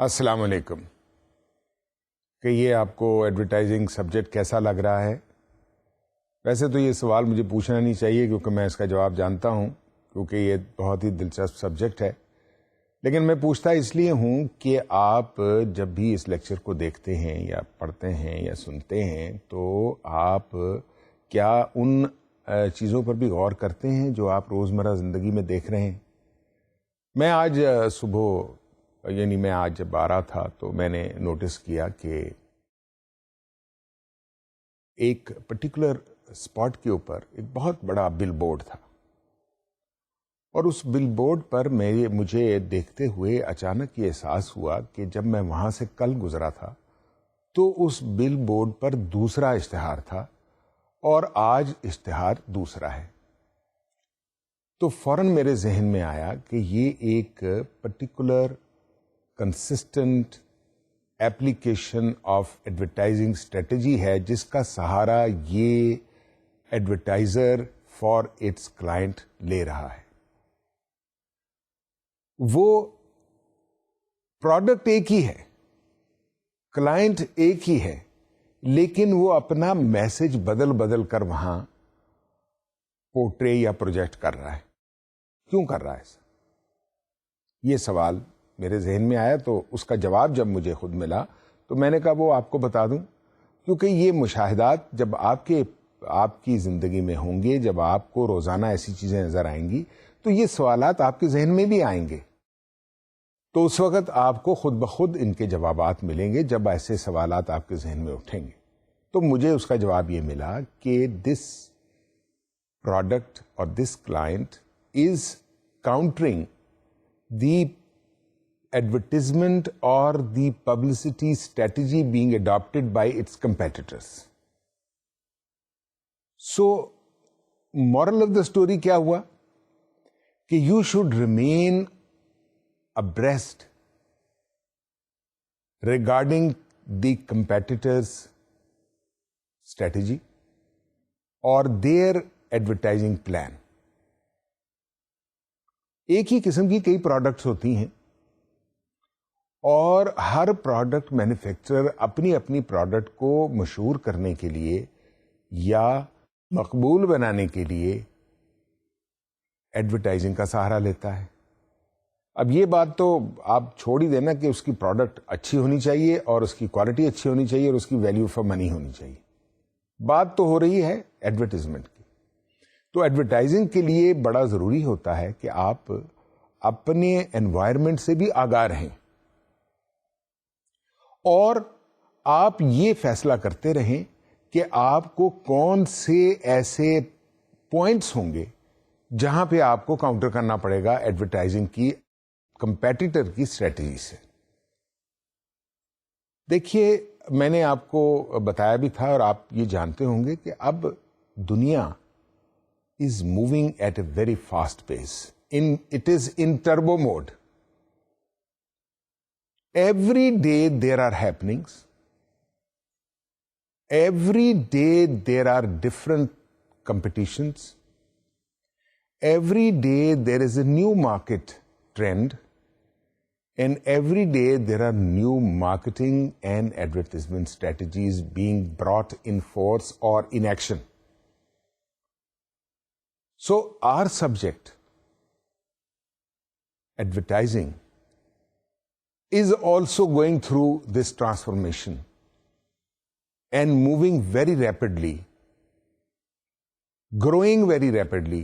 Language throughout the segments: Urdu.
السلام علیکم. کہ یہ آپ کو ایڈورٹائزنگ سبجیکٹ کیسا لگ رہا ہے؟ ویسے تو یہ سوال مجھے پوچھنا نہیں چاہیے کیونکہ میں اس کا جواب جانتا ہوں، کیونکہ یہ بہت ہی دلچسپ سبجیکٹ ہے. لیکن میں پوچھتا اس لیے ہوں کہ آپ جب بھی اس لیکچر کو دیکھتے ہیں یا پڑھتے ہیں یا سنتے ہیں تو آپ کیا ان چیزوں پر بھی غور کرتے ہیں جو آپ روزمرہ زندگی میں دیکھ رہے ہیں؟ میں آج صبح میں آج جب آ رہا تھا تو میں نے نوٹس کیا کہ ایک پرٹیکولر اسپاٹ کے اوپر ایک بہت بڑا بل بورڈ تھا، اور اس بل بورڈ پر مجھے دیکھتے ہوئے اچانک یہ احساس ہوا کہ جب میں وہاں سے کل گزرا تھا تو اس بل بورڈ پر دوسرا اشتہار تھا اور آج اشتہار دوسرا ہے. تو فوراً میرے ذہن میں آیا کہ یہ ایک particular consistent application of advertising strategy ہے جس کا سہارا یہ ایڈورٹائزر فار اٹس کلائنٹ لے رہا ہے. وہ پروڈکٹ ایک ہی ہے، کلائنٹ ایک ہی ہے، لیکن وہ اپنا میسج بدل بدل کر وہاں پورٹرے یا پروجیکٹ کر رہا ہے. کیوں کر رہا ہے ایسا؟ یہ سوال میرے ذہن میں آیا تو اس کا جواب جب مجھے خود ملا تو میں نے کہا وہ آپ کو بتا دوں، کیونکہ یہ مشاہدات جب آپ کی زندگی میں ہوں گے، جب آپ کو روزانہ ایسی چیزیں نظر آئیں گی تو یہ سوالات آپ کے ذہن میں بھی آئیں گے. تو اس وقت آپ کو خود بخود ان کے جوابات ملیں گے جب ایسے سوالات آپ کے ذہن میں اٹھیں گے. تو مجھے اس کا جواب یہ ملا کہ دس پروڈکٹ اور this client is countering the advertisement or the publicity strategy being adopted by its competitors. So, moral of the story کیا ہوا کہ you should remain abreast regarding the competitors' strategy or their advertising plan. ایک ہی قسم کی کئی پروڈکٹس ہوتی ہیں اور ہر پروڈکٹ مینوفیکچرر اپنی اپنی پروڈکٹ کو مشہور کرنے کے لیے یا مقبول بنانے کے لیے ایڈورٹائزنگ کا سہارا لیتا ہے. اب یہ بات تو آپ چھوڑ ہی دینا کہ اس کی پروڈکٹ اچھی ہونی چاہیے اور اس کی کوالٹی اچھی ہونی چاہیے اور اس کی ویلیو فار منی ہونی چاہیے. بات تو ہو رہی ہے ایڈورٹائزمنٹ کی. تو ایڈورٹائزنگ کے لیے بڑا ضروری ہوتا ہے کہ آپ اپنے انوائرمنٹ سے بھی آگاہ رہیں اور آپ یہ فیصلہ کرتے رہیں کہ آپ کو کون سے ایسے پوائنٹس ہوں گے جہاں پہ آپ کو کاؤنٹر کرنا پڑے گا ایڈورٹائزنگ کی کمپیٹیٹر کی اسٹریٹجی سے. دیکھیے، میں نے آپ کو بتایا بھی تھا اور آپ یہ جانتے ہوں گے کہ اب دنیا is moving at a very fast pace. It is in turbo mode. Every day there are happenings. Every day there are different competitions. Every day there is a new market trend. And every day there are new marketing and advertisement strategies being brought in force or in action. So our subject, advertising, is also going through this transformation and moving very rapidly, growing very rapidly,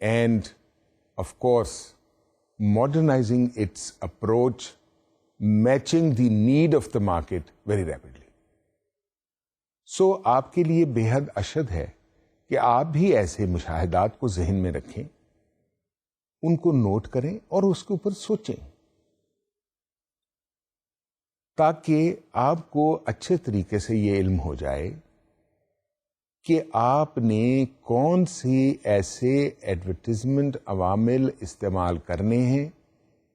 and of course modernizing its approach, matching the need of the market very rapidly. So آپ کے لیے بے حد اشد ہے کہ آپ بھی ایسے مشاہدات کو ذہن میں رکھیں، ان کو نوٹ کریں اور اس کے اوپر سوچیں تاکہ آپ کو اچھے طریقے سے یہ علم ہو جائے کہ آپ نے کون سے ایسے ایڈورٹیزمنٹ عوامل استعمال کرنے ہیں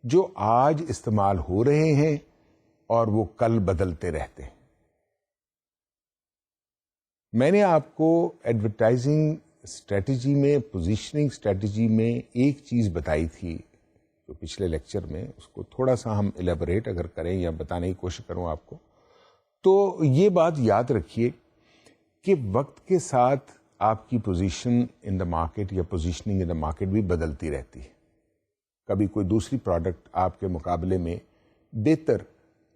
جو آج استعمال ہو رہے ہیں اور وہ کل بدلتے رہتے ہیں. میں نے آپ کو ایڈورٹائزنگ اسٹریٹجی میں، پوزیشننگ اسٹریٹجی میں ایک چیز بتائی تھی جو پچھلے لیکچر میں اس کو تھوڑا سا ہم الیبوریٹ اگر کریں یا بتانے کی کوشش کروں آپ کو، تو یہ بات یاد رکھیے کہ وقت کے ساتھ آپ کی پوزیشن ان دا مارکیٹ یا پوزیشننگ ان دا مارکیٹ بھی بدلتی رہتی ہے. کبھی کوئی دوسری پروڈکٹ آپ کے مقابلے میں بہتر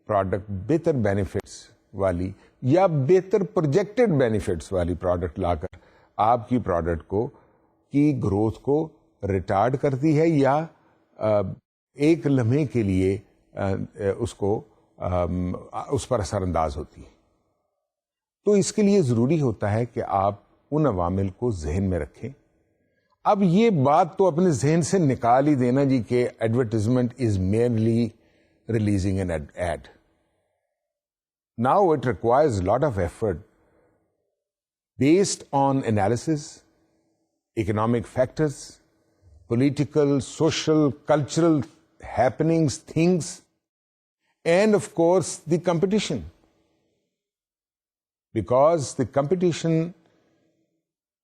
پروڈکٹ، بہتر بینیفٹس والی یا بہتر پروجیکٹڈ بینیفٹس والی پروڈکٹ لا کر آپ کی پروڈکٹ کو کی گروتھ کو ریٹارڈ کرتی ہے یا ایک لمحے کے لیے اس پر اثر انداز ہوتی ہے. تو اس کے لیے ضروری ہوتا ہے کہ آپ ان عوامل کو ذہن میں رکھیں. اب یہ بات تو اپنے ذہن سے نکال ہی دینا جی کہ advertisement is merely releasing an ad. Now it requires lot of effort based on analysis, economic factors, political, social, cultural happenings, things, and of course the competition. Because the competition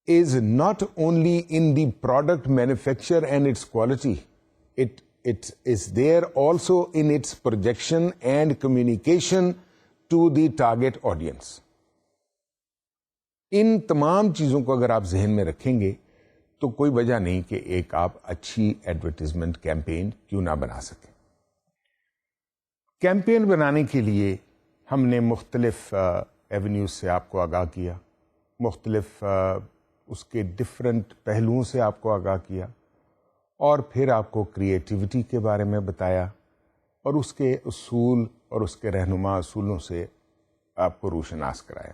is not only in the product manufacture and its quality, it is there also in its projection and communication to the target audience. ان تمام چیزوں کو اگر آپ ذہن میں رکھیں گے تو کوئی وجہ نہیں کہ ایک آپ اچھی ایڈورٹیزمنٹ کیمپین کیوں نہ بنا سکیں. کیمپین بنانے کے لیے ہم نے مختلف ایونیوز سے آپ کو آگاہ کیا، مختلف اس کے ڈفرینٹ پہلوؤں سے آپ کو آگاہ کیا، اور پھر آپ کو کریٹیوٹی کے بارے میں بتایا اور اس کے اصول اور اس کے رہنما اصولوں سے آپ کو روشناس کرایا.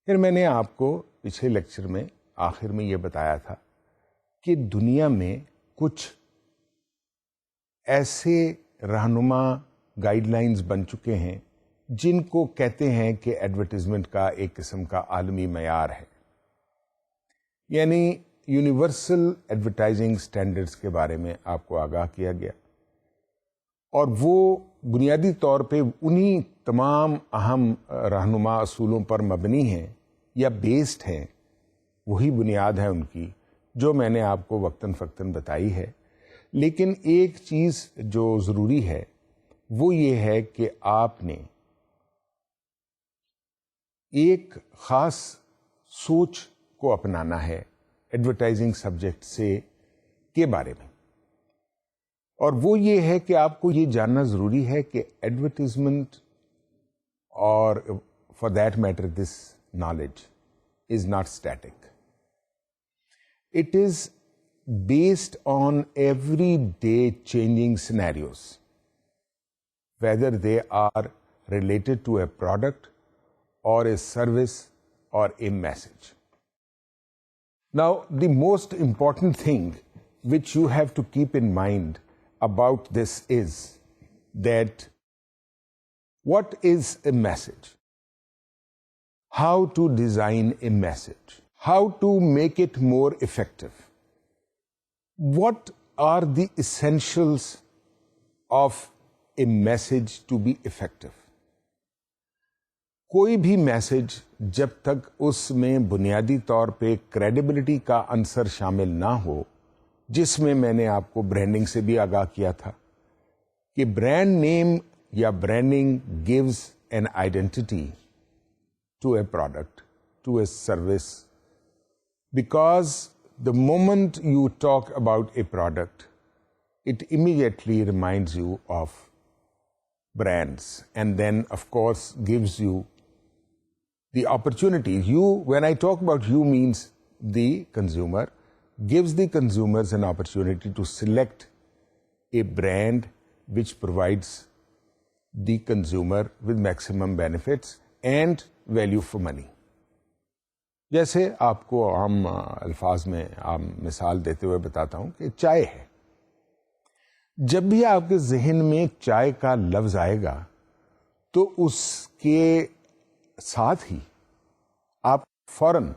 پھر میں نے آپ کو پچھلے لیکچر میں آخر میں یہ بتایا تھا کہ دنیا میں کچھ ایسے رہنما گائیڈ لائنز بن چکے ہیں جن کو کہتے ہیں کہ ایڈورٹیزمنٹ کا ایک قسم کا عالمی معیار ہے. یعنی یونیورسل ایڈورٹائزنگ سٹینڈرڈز کے بارے میں آپ کو آگاہ کیا گیا، اور وہ بنیادی طور پہ انہی تمام اہم رہنما اصولوں پر مبنی ہیں یا بیسڈ ہیں، وہی بنیاد ہے ان کی جو میں نے آپ کو وقتاً فوقتاً بتائی ہے. لیکن ایک چیز جو ضروری ہے وہ یہ ہے کہ آپ نے ایک خاص سوچ کو اپنانا ہے ایڈورٹائزنگ سبجیکٹ کے بارے میں، اور وہ یہ ہے کہ آپ کو یہ جاننا ضروری ہے کہ ایڈورٹیزمنٹ اور for that matter this knowledge is not static. It is based on everyday changing scenarios, whether they are related to a product or a service or a message. Now, the most important thing which you have to keep in mind about this is that what is a message? How to design a message, how to make it more effective, what are the essentials of a message to be effective. کوئی بھی میسج جب تک اس میں بنیادی طور پہ کریڈیبلٹی کا عنصر شامل نہ ہو، جس میں نے آپ کو برانڈنگ سے بھی آگاہ کیا تھا کہ برانڈ نیم یا branding gives an identity to a product, to a service, because the moment you talk about a product, it immediately reminds you of brands, and then of course gives you the opportunity. When I talk about you, means the consumer, gives the consumers an opportunity to select a brand which provides the consumer with maximum benefits and value for money. جیسے آپ کو عام الفاظ میں عام مثال دیتے ہوئے بتاتا ہوں کہ چائے ہے. جب بھی آپ کے ذہن میں چائے کا لفظ آئے گا تو اس کے ساتھ ہی آپ فوراً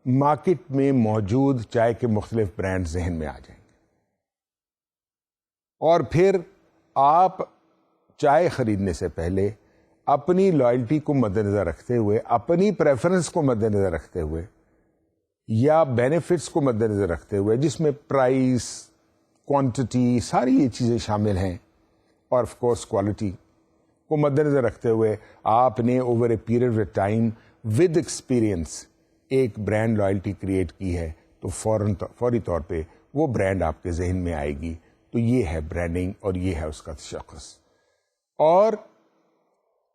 مارکیٹ میں موجود چائے کے مختلف برانڈ ذہن میں آ جائیں گے، اور پھر آپ چائے خریدنے سے پہلے اپنی لائلٹی کو مد نظر رکھتے ہوئے، اپنی پریفرنس کو مد نظر رکھتے ہوئے یا بینیفٹس کو مد نظر رکھتے ہوئے، جس میں پرائس، کوانٹٹی، ساری یہ چیزیں شامل ہیں، اور آف کورس کوالٹی کو مد نظر رکھتے ہوئے آپ نے over a period of time with experience ایک برانڈ لائلٹی کریٹ کی ہے، تو فوری طور پہ وہ برانڈ آپ کے ذہن میں آئے گی. تو یہ ہے برانڈنگ اور یہ ہے اس کا تشخص. اور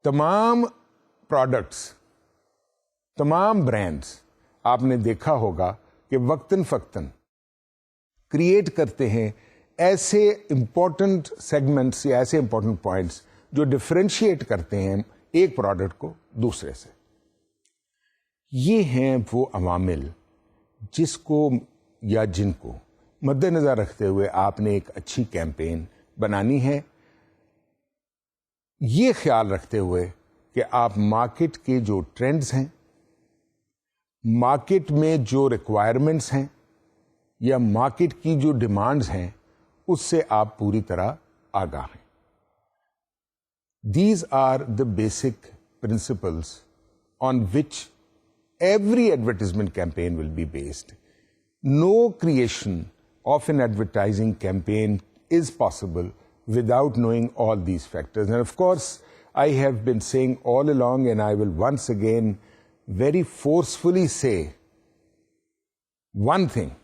تمام پروڈکٹس، تمام برانڈز آپ نے دیکھا ہوگا کہ وقتاً فوقتاً کریٹ کرتے ہیں ایسے امپورٹنٹ سیگمنٹس یا ایسے امپورٹنٹ پوائنٹس جو ڈفرینشیٹ کرتے ہیں ایک پروڈکٹ کو دوسرے سے. یہ ہیں وہ عوامل جس کو یا جن کو مد نظر رکھتے ہوئے آپ نے ایک اچھی کیمپین بنانی ہے، یہ خیال رکھتے ہوئے کہ آپ مارکیٹ کے جو ٹرینڈز ہیں، مارکیٹ میں جو ریکوائرمنٹس ہیں یا مارکیٹ کی جو ڈیمانڈز ہیں اس سے آپ پوری طرح آگاہ ہیں. These are the basic principles on which every advertisement campaign will be based. No creation of an advertising campaign is possible without knowing all these factors. And of course, I have been saying all along, and I will once again very forcefully say one thing,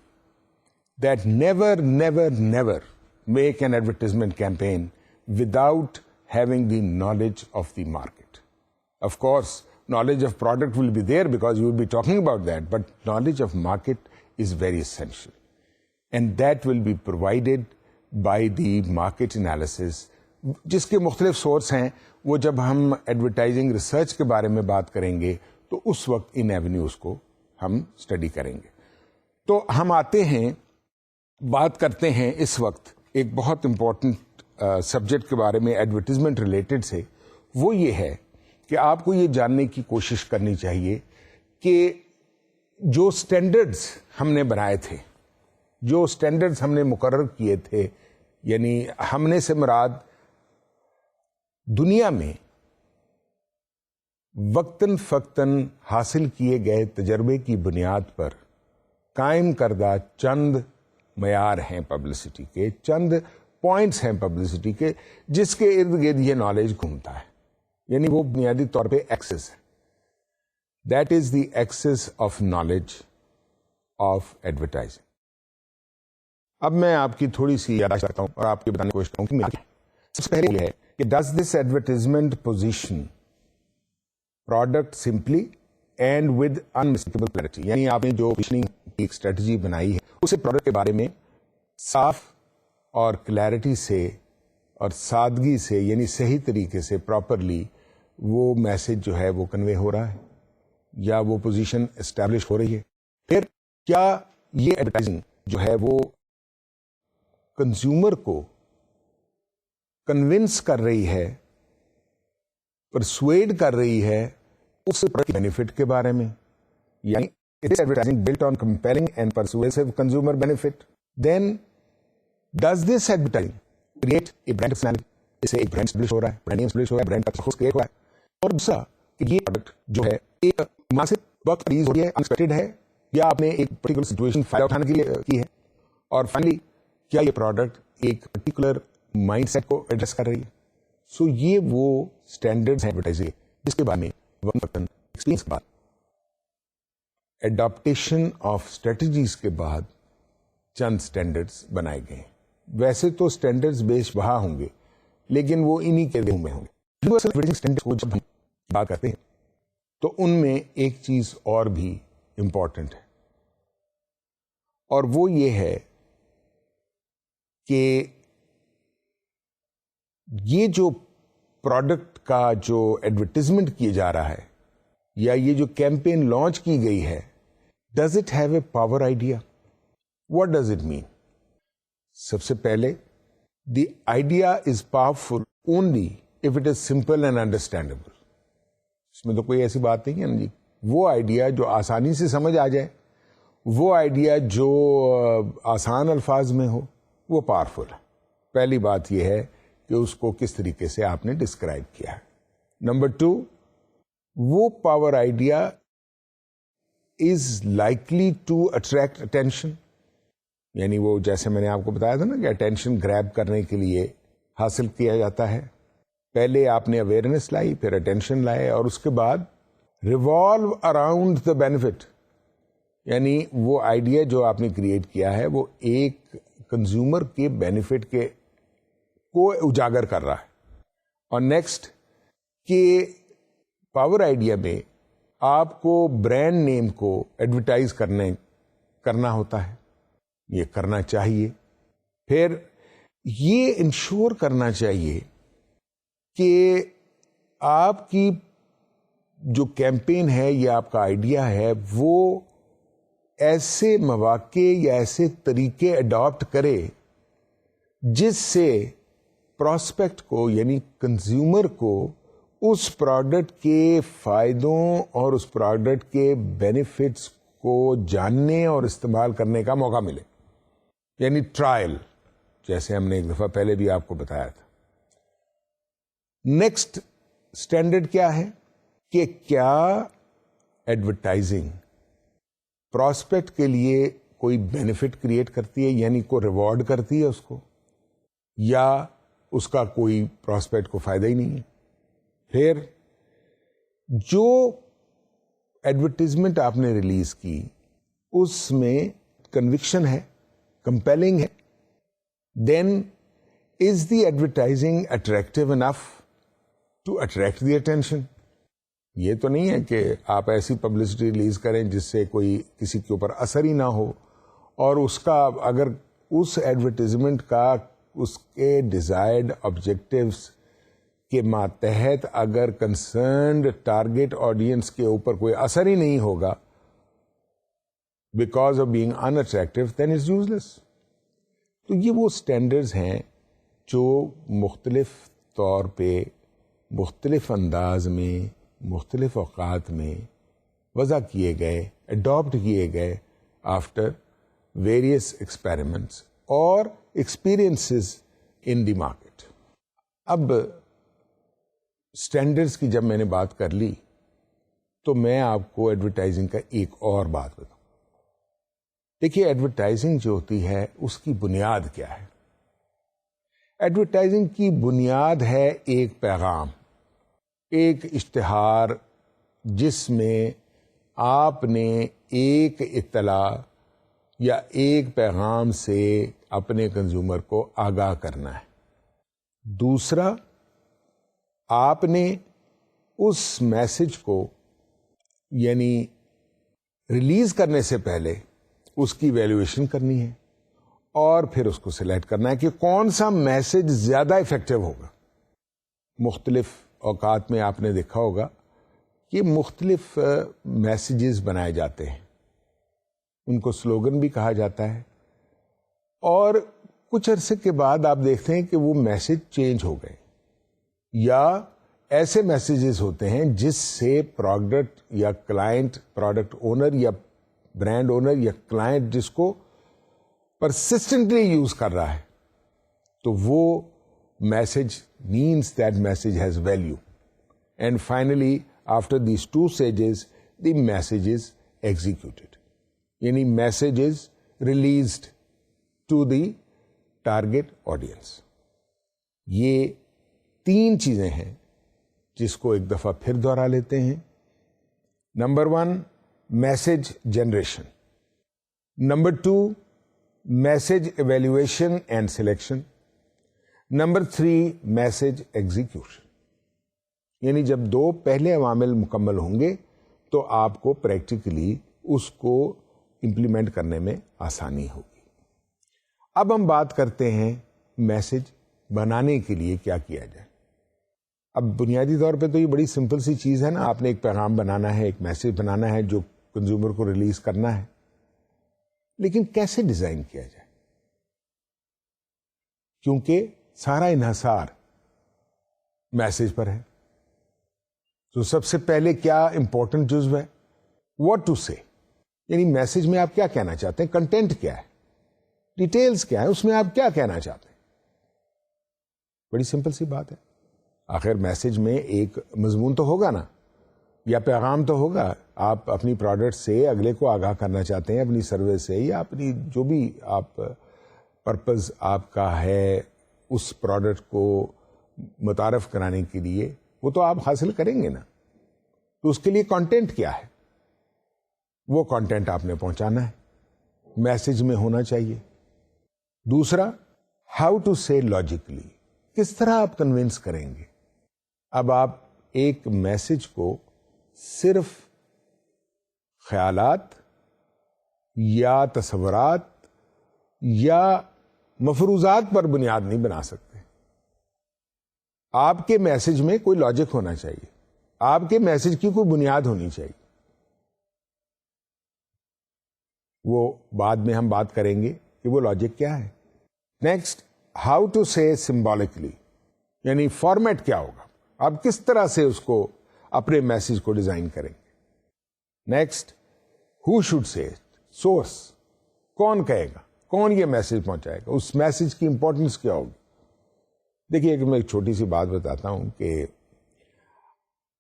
that never, never, never make an advertisement campaign without having the knowledge of the market. Of course, knowledge of product will be there because you will be talking about that, but knowledge of market is very essential. And that will be provided by the market analysis, جس کے مختلف سورس ہیں. وہ جب ہم ایڈورٹائزنگ ریسرچ کے بارے میں بات کریں گے تو اس وقت ان ایونیوز کو ہم اسٹڈی کریں گے. تو ہم آتے ہیں، بات کرتے ہیں اس وقت ایک بہت امپورٹنٹ سبجیکٹ کے بارے میں ایڈورٹیزمنٹ ریلیٹڈ سے. وہ یہ ہے کہ آپ کو یہ جاننے کی کوشش کرنی چاہیے کہ جو سٹینڈرڈز ہم نے بنائے تھے، جو سٹینڈرڈز ہم نے مقرر کیے تھے، یعنی ہم نے سے مراد دنیا میں وقتاً فوقتاً حاصل کیے گئے تجربے کی بنیاد پر قائم کردہ چند معیار ہیں پبلسٹی کے، چند پوائنٹس ہیں پبلسٹی کے، جس کے ارد گرد یہ نالج گھومتا ہے. یعنی وہ بنیادی طور پہ ایکسس ہے. That is the axis of knowledge of advertising. اب میں آپ کی تھوڑی سی یادداشت کرتا ہوں اور آپ کو بتانے کی کوشش کروں کہ سب سے پہلے یہ ہے کہ does this advertisement position product simply and with unmistakable clarity. یعنی آپ نے جو پوزیشننگ کی ایک اسٹریٹجی بنائی ہے اسے پروڈکٹ کے بارے میں صاف اور کلیئرٹی سے اور سادگی سے، یعنی صحیح طریقے سے پراپرلی وہ میسج جو ہے وہ کنوے ہو رہا ہے یا وہ پوزیشن اسٹیبلش ہو رہی ہے. پھر کیا یہ ایڈورٹائزنگ جو ہے وہ کنزیومر کو کنونس کر رہی ہے، پرسویڈ کر رہی ہے اس پروڈکٹ کے بینیفٹ کے بارے میں. یعنی is advertising built on compelling and persuasive consumer benefit? Then does this advertising create a brand personality? اس سے ایک برانڈ اسٹیبلش ہو رہا ہے، برانڈ نیم اسٹیبلش ہو رہا ہے، برانڈ کا تخصص کریٹ ہوا ہے. اور دوسرا کہ یہ پروڈکٹ جو ہے ایک مناسب وقت ریلیز ہو رہی ہے، انسپیکٹڈ ہے، یا آپ نے ایک پرٹیکولر سچویشن فائدہ اٹھانے کے لیے کی ہے. اور فائنلی کیا یہ پروڈکٹ ایک پرٹیکولر مائنڈ سیٹ کو ایڈریس کر رہی ہے. سو یہ وہ اسٹینڈرڈز ہیں ایڈورٹائزنگ جس کے بارے میں وقتاً ایکسپیرینس کے بعد، ایڈاپٹیشن آف اسٹریٹجیز کے بعد چند اسٹینڈرڈز بنائے گئے. ویسے تو اسٹینڈرڈز بیش بہا ہوں گے لیکن وہ انہی کے روم میں ہوں گے. یونیورسل ایڈورٹائزنگ اسٹینڈرڈز کو جب ہم بات کرتے ہیں تو ان میں ایک چیز اور بھی امپورٹنٹ ہے، اور وہ یہ ہے کہ یہ جو پروڈکٹ کا جو ایڈورٹیزمنٹ کیا جا رہا ہے یا یہ جو کیمپین لانچ کی گئی ہے، does it have a power idea? What does it mean? سب سے پہلے the idea is powerful only if it is simple and understandable. اس میں تو کوئی ایسی بات نہیں ہے نا جی. وہ آئیڈیا جو آسانی سے سمجھ آ جائے، وہ آئیڈیا جو آسان الفاظ میں ہو، وہ پاورفل ہے. پہلی بات یہ ہے کہ اس کو کس طریقے سے آپ نے ڈسکرائب کیا ہے. نمبر 2، وہ power idea is likely to attract attention. یعنی وہ جیسے میں نے آپ کو بتایا تھا نا کہ اٹینشن گریب کرنے کے لیے حاصل کیا جاتا ہے. پہلے آپ نے اویئرنیس لائی, پھر اٹینشن لائے, اور اس کے بعد ریوالو اراؤنڈ دا بینیفٹ, یعنی وہ آئیڈیا جو آپ نے کریٹ کیا ہے وہ ایک کنزیومر کے بینیفٹ کے کو اجاگر کر رہا ہے. اور نیکسٹ کہ پاور آئیڈیا میں آپ کو برانڈ نیم کو ایڈورٹائز کرنا ہوتا ہے, یہ کرنا چاہیے. پھر یہ انشور کرنا چاہیے کہ آپ کی جو کیمپین ہے یا آپ کا آئیڈیا ہے وہ ایسے مواقع یا ایسے طریقے اڈاپٹ کرے جس سے پراسپیکٹ کو یعنی کنزیومر کو اس پروڈکٹ کے فائدوں اور اس پروڈکٹ کے بینیفٹس کو جاننے اور استعمال کرنے کا موقع ملے. یعنی ٹرائل, جیسے ہم نے ایک دفعہ پہلے بھی آپ کو بتایا تھا. نیکسٹ اسٹینڈرڈ کیا ہے کہ کیا ایڈورٹائزنگ پراسپیکٹ کے لیے کوئی بینیفٹ کریٹ کرتی ہے, یعنی کو ریوارڈ کرتی ہے اس کو, یا اس کا کوئی پراسپیکٹ کو فائدہ ہی نہیں ہے. پھر جو ایڈورٹیزمنٹ آپ نے ریلیز کی اس میں کنوکشن ہے, کمپیلنگ ہے, then is the advertising attractive enough to attract the attention. یہ تو نہیں ہے کہ آپ ایسی پبلسٹی ریلیز کریں جس سے کوئی کسی کے اوپر اثر ہی نہ ہو, اور اس کا اگر اس ایڈورٹیزمنٹ کا اس کے ڈیزائرڈ آبجیکٹیوز کے ماتحت اگر کنسرنڈ ٹارگیٹ آڈینس کے اوپر کوئی اثر ہی نہیں ہوگا because of being unattractive, then it's useless. تو یہ وہ اسٹینڈرڈز ہیں جو مختلف طور پہ مختلف انداز میں مختلف اوقات میں وضع کیے گئے, اڈاپٹ کیے گئے آفٹر ویریس ایکسپیریمنٹس اور ایکسپیرئنسز ان دی مارکیٹ. اب اسٹینڈرڈس کی جب میں نے بات کر لی تو میں آپ کو ایڈورٹائزنگ کا ایک اور بات بتاؤں. دیکھیے ایڈورٹائزنگ جو ہوتی ہے اس کی بنیاد کیا ہے؟ ایڈورٹائزنگ کی بنیاد ہے ایک پیغام, ایک اشتہار جس میں آپ نے ایک اطلاع یا ایک پیغام سے اپنے کنزیومر کو آگاہ کرنا ہے. دوسرا, آپ نے اس میسج کو یعنی ریلیز کرنے سے پہلے اس کی ویلیویشن کرنی ہے اور پھر اس کو سلیکٹ کرنا ہے کہ کون سا میسج زیادہ افیکٹو ہوگا. مختلف اوقات میں آپ نے دیکھا ہوگا کہ مختلف میسیجز بنائے جاتے ہیں, ان کو سلوگن بھی کہا جاتا ہے, اور کچھ عرصے کے بعد آپ دیکھتے ہیں کہ وہ میسج چینج ہو گئے, یا ایسے میسیجز ہوتے ہیں جس سے پروڈکٹ یا کلائنٹ, پروڈکٹ اونر یا برانڈ اونر یا کلائنٹ جس کو پرسسٹنٹلی یوز کر رہا ہے, تو وہ message means that message has value. And finally, after these two stages, the message is executed. یعنی message is released to the target audience. یہ تین چیزیں ہیں جس کو ایک دفعہ پھر دوہرا لیتے ہیں. Number 1, message generation. Number 2, message evaluation and selection. Number 3, message execution. یعنی جب دو پہلے عوامل مکمل ہوں گے تو آپ کو پریکٹیکلی اس کو امپلیمنٹ کرنے میں آسانی ہوگی. اب ہم بات کرتے ہیں میسج بنانے کے لیے کیا کیا جائے. اب بنیادی طور پہ تو یہ بڑی سمپل سی چیز ہے نا, آپ نے ایک پیغام بنانا ہے, ایک میسج بنانا ہے جو کنزیومر کو ریلیز کرنا ہے, لیکن کیسے ڈیزائن کیا جائے؟ کیونکہ سارا انحصار میسج پر ہے. تو سب سے پہلے کیا امپورٹنٹ جزو ہے؟ واٹ ٹو سے, یعنی میسج میں آپ کیا کہنا چاہتے ہیں, کنٹینٹ کیا ہے, ڈیٹیلز کیا ہے, اس میں آپ کیا کہنا چاہتے ہیں. بڑی سمپل سی بات ہے. آخر میسج میں ایک مضمون تو ہوگا نا, یا پیغام تو ہوگا آپ اپنی پروڈکٹ سے اگلے کو آگاہ کرنا چاہتے ہیں اپنی سروس سے, یا اپنی جو بھی آپ پرپز آپ کا ہے اس پروڈکٹ کو متعارف کرانے کے لیے, وہ تو آپ حاصل کریں گے نا. تو اس کے لیے کانٹینٹ کیا ہے, وہ کانٹینٹ آپ نے پہنچانا ہے, میسج میں ہونا چاہیے. دوسرا, ہاؤ ٹو سے لاجیکلی, کس طرح آپ کنونس کریں گے. اب آپ ایک میسج کو صرف خیالات یا تصورات یا مفروضات پر بنیاد نہیں بنا سکتے. آپ کے میسج میں کوئی لاجک ہونا چاہیے, آپ کے میسج کی کوئی بنیاد ہونی چاہیے. وہ بعد میں ہم بات کریں گے کہ وہ لاجک کیا ہے. Next, how to say symbolically, یعنی فارمیٹ کیا ہوگا, آپ کس طرح سے اس کو اپنے میسج کو ڈیزائن کریں گے. Next, who should say, source, کون کہے گا, کون یہ میسج پہنچائے گا, اس میسج کی امپورٹنس کیا ہوگی. دیکھیے کہ میں ایک چھوٹی سی بات بتاتا ہوں کہ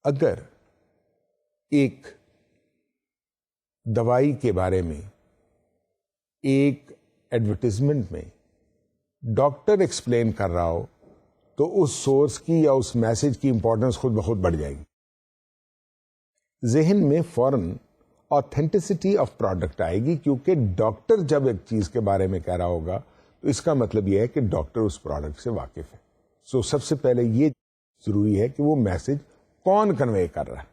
اگر ایک دوائی کے بارے میں ایک ایڈورٹیزمنٹ میں ڈاکٹر ایکسپلین کر رہا ہو تو اس سورس کی یا اس میسج کی امپورٹنس خود بخود بڑھ جائے گی. ذہن میں فوراً آتھینٹسٹی آف پروڈکٹ آئے گی, کیونکہ ڈاکٹر جب ایک چیز کے بارے میں کہہ رہا ہوگا تو اس کا مطلب یہ ہے کہ ڈاکٹر اس پروڈکٹ سے واقف ہے. سو سب سے پہلے یہ ضروری ہے کہ وہ میسج کون کنوے کر رہا ہے.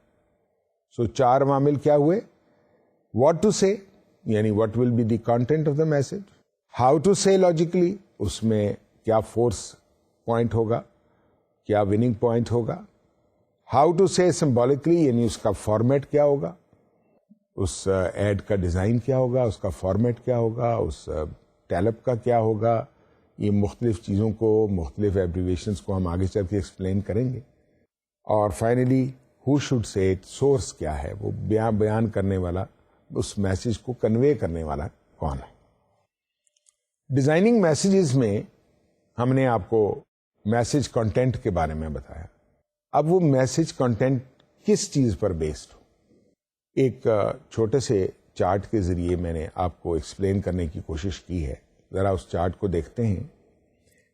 سو 4 عوامل کیا ہوئے, واٹ ٹو سے, یعنی what will be the content of the message. How to say logically, اس میں کیا فورس پوائنٹ ہوگا, کیا وننگ پوائنٹ ہوگا. ہاؤ ٹو سے سمبولکلی, یعنی اس کا فارمیٹ کیا ہوگا, اس ایڈ کا ڈیزائن کیا ہوگا, اس کا فارمیٹ کیا ہوگا, اس ٹیلپ کا کیا ہوگا. یہ مختلف چیزوں کو, مختلف ایبریویشنز کو ہم آگے چل کے ایکسپلین کریں گے. اور finally, who should say it, source کیا ہے, وہ بیان کرنے والا, اس میسج کو کنوے کرنے والا کون ہے. ڈیزائننگ میسیجز میں ہم نے آپ کو میسج کنٹینٹ کے بارے میں بتایا. اب وہ میسج کنٹینٹ کس چیز پر بیسڈ ہو. ایک چھوٹے سے چارٹ کے ذریعے میں نے آپ کو ایکسپلین کرنے کی کوشش کی ہے. ذرا اس چارٹ کو دیکھتے ہیں.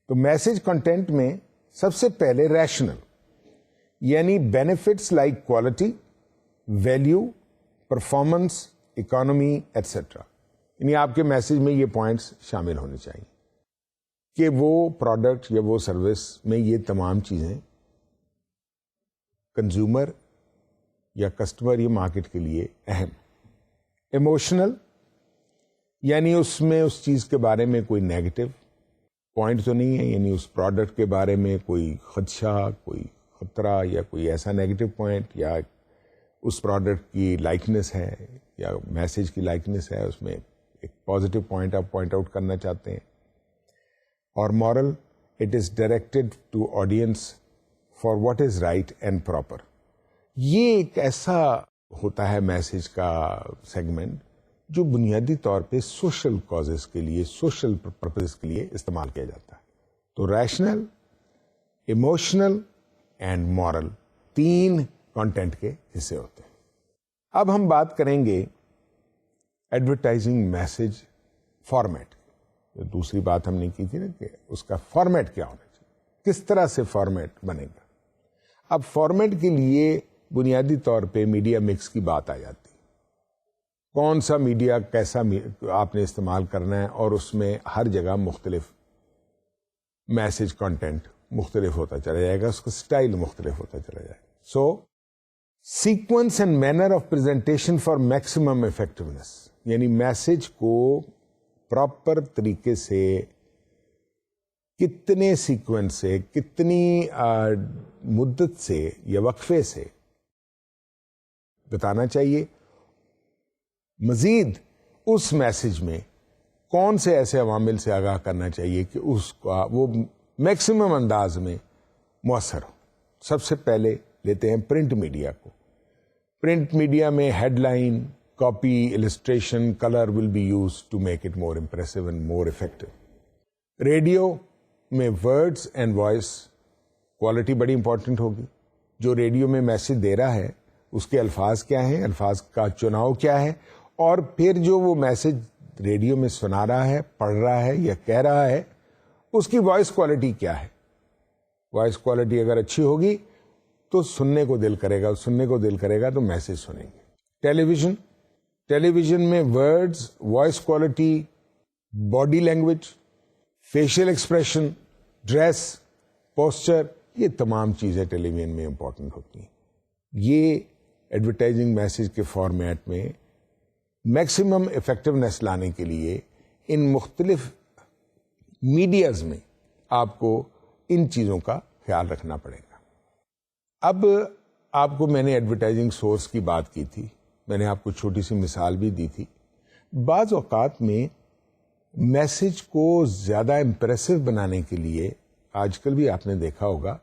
تو میسج کنٹینٹ میں سب سے پہلے ریشنل, یعنی benefits like quality, value, performance, economy etcetera, یعنی آپ کے میسج میں یہ پوائنٹس شامل ہونے چاہیے کہ وہ پروڈکٹ یا وہ سروس میں یہ تمام چیزیں کنزیومر یا کسٹمر یا مارکیٹ کے لیے اہم. ایموشنل, یعنی اس میں اس چیز کے بارے میں کوئی نیگیٹو پوائنٹ تو نہیں ہے, یعنی اس پروڈکٹ کے بارے میں کوئی خدشہ, کوئی خطرہ یا کوئی ایسا نیگیٹو پوائنٹ, یا اس پروڈکٹ کی لائکنس ہے یا میسج کی لائکنس ہے, اس میں ایک پازیٹیو پوائنٹ آپ پوائنٹ آؤٹ کرنا چاہتے ہیں. اور moral, it is directed to audience for what is right and proper. یہ ایک ایسا ہوتا ہے میسج کا سیگمنٹ جو بنیادی طور پہ سوشل کازز کے لیے, سوشل پرپز کے لیے استعمال کیا جاتا ہے. تو rational, emotional and moral 3 content کے حصے ہوتے ہیں. اب ہم بات کریں گے ایڈورٹائزنگ میسج فارمیٹ. دوسری بات ہم نے کی تھی نا کہ اس کا فارمیٹ کیا ہونا چاہیے, کس طرح سے فارمیٹ بنے گا. اب فارمیٹ کے لیے بنیادی طور پہ میڈیا مکس کی بات آ جاتی ہے. کون سا میڈیا کیسا آپ نے استعمال کرنا ہے, اور اس میں ہر جگہ مختلف میسج کنٹینٹ مختلف ہوتا چلا جائے گا, اس کا سٹائل مختلف ہوتا چلا جائے گا. So sequence and manner of presentation for maximum effectiveness, یعنی میسج کو پراپر طریقے سے کتنے سیکوینس سے, کتنی مدت سے یا وقفے سے بتانا چاہیے. مزید اس میسج میں کون سے ایسے عوامل سے آگاہ کرنا چاہیے کہ اس کا وہ میکسیمم انداز میں مؤثر ہو. سب سے پہلے لیتے ہیں پرنٹ میڈیا کو. پرنٹ میڈیا میں headline, copy, illustration, colour will be use to make it more impressive and more effective. Radio میں ورڈز اینڈ وائس کوالٹی بڑی امپورٹنٹ ہوگی. جو ریڈیو میں میسج دے رہا ہے اس کے الفاظ کیا ہیں, الفاظ کا چناؤ کیا ہے, اور پھر جو وہ میسج ریڈیو میں سنا رہا ہے, پڑھ رہا ہے یا کہہ رہا ہے, اس کی وائس کوالٹی کیا ہے. وائس کوالٹی اگر اچھی ہوگی تو سننے کو دل کرے گا, سننے کو دل کرے گا تو میسج سنیں گے. ٹیلی ویژن میں words, voice quality, body language, facial expression, dress, posture, یہ تمام چیزیں ٹیلی ویژن میں امپورٹنٹ ہوتی ہیں. یہ ایڈورٹائزنگ میسج کے فارمیٹ میں میکسیمم افیکٹونیس لانے کے لیے ان مختلف میڈیاز میں آپ کو ان چیزوں کا خیال رکھنا پڑے گا. اب آپ کو میں نے ایڈورٹائزنگ سورس کی بات کی تھی, میں نے آپ کو چھوٹی سی مثال بھی دی تھی. بعض اوقات میں میسج کو زیادہ امپریسو بنانے کے لیے آج کل بھی آپ نے دیکھا ہوگا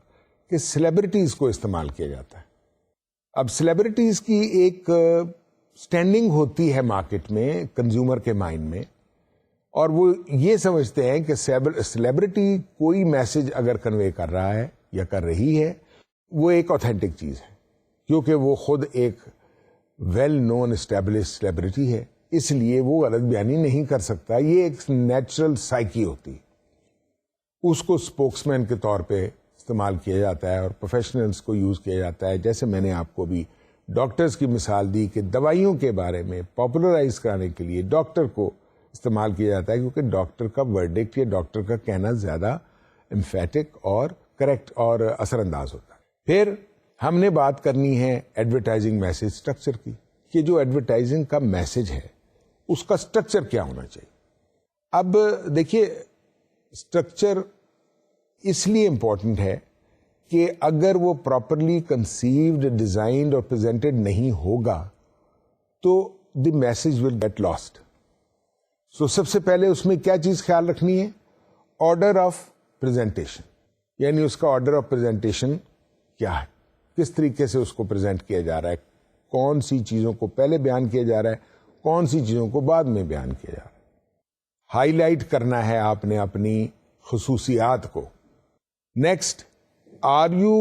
کہ سیلیبریٹیز کو استعمال کیا جاتا ہے. اب سیلیبریٹیز کی ایک سٹینڈنگ ہوتی ہے مارکیٹ میں, کنزیومر کے مائنڈ میں, اور وہ یہ سمجھتے ہیں کہ سیلیبریٹی کوئی میسج اگر کنوے کر رہا ہے یا کر رہی ہے وہ ایک اوتھینٹک چیز ہے, کیونکہ وہ خود ایک ویل نون اسٹیبلش سیلیبریٹی ہے, اس لیے وہ غلط بیانی نہیں کر سکتا. یہ ایک نیچرل سائیکی ہوتی ہے. اس کو اسپوکس مین کے طور پہ استعمال کیا جاتا ہے اور پروفیشنلز کو یوز کیا جاتا ہے. جیسے میں نے آپ کو بھی ڈاکٹرز کی مثال دی کہ دوائیوں کے بارے میں پاپولرائز کرانے کے لیے ڈاکٹر کو استعمال کیا جاتا ہے, کیونکہ ڈاکٹر کا ورڈکٹ یا ڈاکٹر کا کہنا زیادہ امفیٹک اور کریکٹ اور اثر انداز ہوتا ہے. پھر ہم نے بات کرنی ہے ایڈورٹائزنگ میسج اسٹرکچر کی, کہ جو ایڈورٹائزنگ کا میسج ہے اس کا اسٹرکچر کیا ہونا چاہیے. اب دیکھیے, اسٹرکچر اس لیے امپورٹنٹ ہے کہ اگر وہ پراپرلی کنسیوڈ, ڈیزائنڈ اور پریزنٹڈ نہیں ہوگا تو the message will get lost. So سب سے پہلے اس میں کیا چیز خیال رکھنی ہے, آرڈر آف پریزنٹیشن, یعنی اس کا آرڈر آف پریزنٹیشن کیا ہے, کس طریقے سے اس کو پریزنٹ کیا جا رہا ہے, کون سی چیزوں کو پہلے بیان کیا جا رہا ہے, کون سی چیزوں کو بعد میں بیان کیا جا رہا ہے. ہائی لائٹ کرنا ہے آپ نے اپنی خصوصیات کو. Next, are you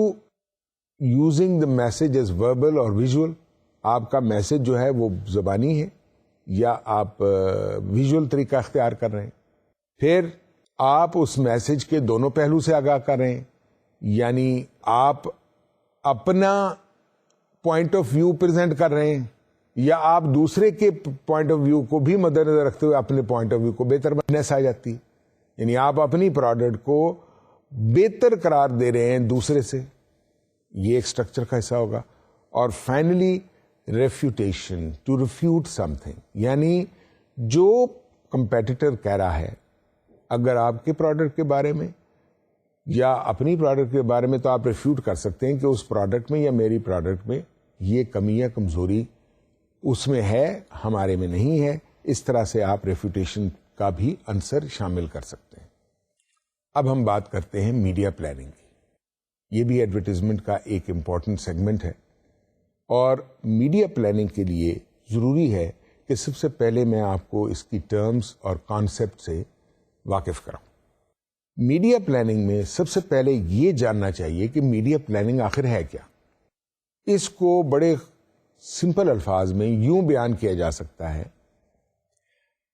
using the message as verbal اور ویژول, آپ کا میسج جو ہے وہ زبانی ہے یا آپ ویژول طریقہ اختیار کر رہے ہیں. پھر آپ اس میسج کے دونوں پہلو سے آگاہ کر رہے ہیں, یعنی آپ اپنا پوائنٹ آف ویو پریزنٹ کر رہے ہیں یا آپ دوسرے کے پوائنٹ آف ویو کو بھی مد نظر رکھتے ہوئے اپنے پوائنٹ آف ویو کو بہتر بناس آ جاتی ہے, یعنی آپ اپنی پروڈکٹ کو بہتر قرار دے رہے ہیں دوسرے سے. یہ ایک اسٹرکچر کا حصہ ہوگا. اور finally refutation, to refute something, یعنی جو کمپیٹیٹر کہہ رہا ہے اگر آپ کے پروڈکٹ کے بارے میں یا اپنی پروڈکٹ کے بارے میں, تو آپ ریفیوٹ کر سکتے ہیں کہ اس پروڈکٹ میں یا میری پروڈکٹ میں یہ کمی یا کمزوری اس میں ہے, ہمارے میں نہیں ہے. اس طرح سے آپ ریفیوٹیشن کا بھی عنصر شامل کر سکتے ہیں. اب ہم بات کرتے ہیں میڈیا پلاننگ کی. یہ بھی ایڈورٹیزمنٹ کا ایک امپورٹنٹ سیگمنٹ ہے, اور میڈیا پلاننگ کے لیے ضروری ہے کہ سب سے پہلے میں آپ کو اس کی ٹرمز اور کانسیپٹ سے واقف کراؤں. میڈیا پلاننگ میں سب سے پہلے یہ جاننا چاہیے کہ میڈیا پلاننگ آخر ہے کیا. اس کو بڑے سمپل الفاظ میں یوں بیان کیا جا سکتا ہے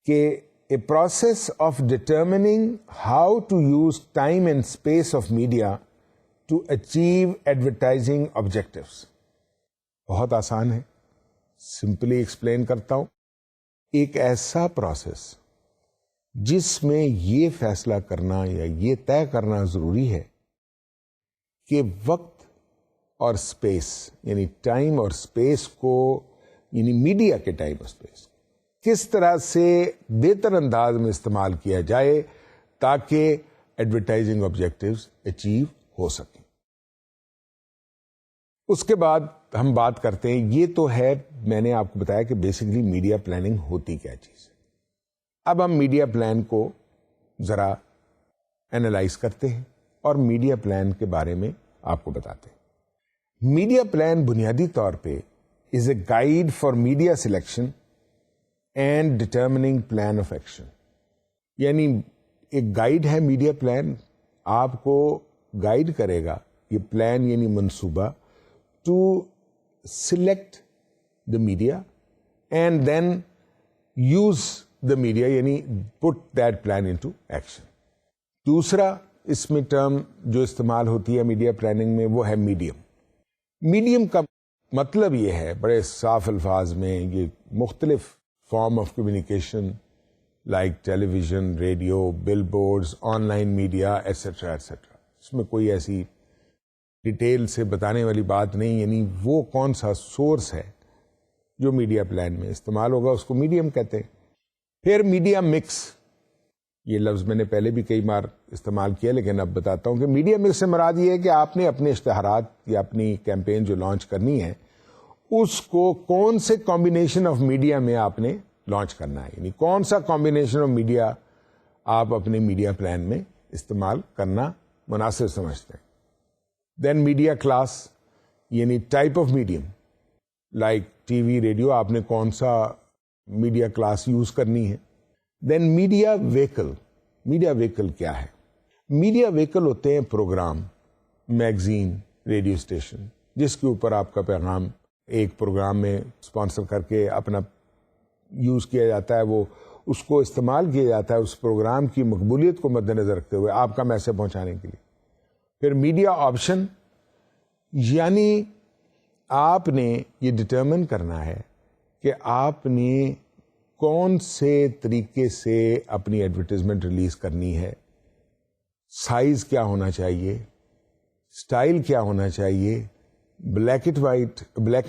کہ a process of determining how to use time and space of media to achieve advertising objectives. بہت آسان ہے, سمپلی ایکسپلین کرتا ہوں. ایک ایسا پروسیس جس میں یہ فیصلہ کرنا یا یہ طے کرنا ضروری ہے کہ وقت اور اسپیس, یعنی ٹائم اور اسپیس کو, یعنی میڈیا کے ٹائم اور اسپیس کس طرح سے بہتر انداز میں استعمال کیا جائے تاکہ ایڈورٹائزنگ آبجیکٹیوز اچیو ہو سکیں. اس کے بعد ہم بات کرتے ہیں, یہ تو ہے میں نے آپ کو بتایا کہ بیسکلی میڈیا پلاننگ ہوتی کیا چیز ہے. اب ہم میڈیا پلان کو ذرا اینالائز کرتے ہیں اور میڈیا پلان کے بارے میں آپ کو بتاتے ہیں. میڈیا پلان بنیادی طور پہ is a guide for media selection and determining plan of action. یعنی ایک گائیڈ ہے میڈیا پلان, آپ کو گائیڈ کرے گا یہ پلان یعنی منصوبہ to select the media and then use the media, یعنی put that plan into action. دوسرا اس میں ٹرم جو استعمال ہوتی ہے میڈیا پلاننگ میں وہ ہے میڈیم. میڈیم کا مطلب یہ ہے بڑے صاف الفاظ میں یہ مختلف form of communication like television, radio, billboards, online media etcetera etcetera. اس میں کوئی ایسی ڈیٹیل سے بتانے والی بات نہیں, یعنی وہ کون سا سورس ہے جو میڈیا پلان میں استعمال ہوگا اس کو میڈیم کہتے ہیں. پھر میڈیا مکس, یہ لفظ میں نے پہلے بھی کئی بار استعمال کیا لیکن اب بتاتا ہوں کہ میڈیا مکس سے مراد یہ ہے کہ آپ نے اپنے اشتہارات یا اپنی کیمپین جو لانچ کرنی ہے اس کو کون سے کمبینیشن آف میڈیا میں آپ نے لانچ کرنا ہے, یعنی کون سا کمبینیشن آف میڈیا آپ اپنے میڈیا پلان میں استعمال کرنا مناسب سمجھتے ہیں. دین میڈیا کلاس, یعنی type of medium like T V, radio, آپ نے کون سا میڈیا کلاس یوز کرنی ہے. دین میڈیا ویکل. میڈیا ویکل کیا ہے؟ میڈیا ویکل ہوتے ہیں پروگرام, میگزین, ریڈیو اسٹیشن جس کے اوپر آپ کا پیغام ایک پروگرام میں اسپانسر کر کے اپنا یوز کیا جاتا ہے, وہ اس کو استعمال کیا جاتا ہے اس پروگرام کی مقبولیت کو مد نظر رکھتے ہوئے آپ کا میسج پہنچانے کے لیے. پھر میڈیا آپشن, یعنی آپ نے یہ ڈٹرمن کرنا ہے کہ آپ نے کون سے طریقے سے اپنی ایڈورٹیزمنٹ ریلیز کرنی ہے, سائز کیا ہونا چاہیے, سٹائل کیا ہونا چاہیے, بلیک اینڈ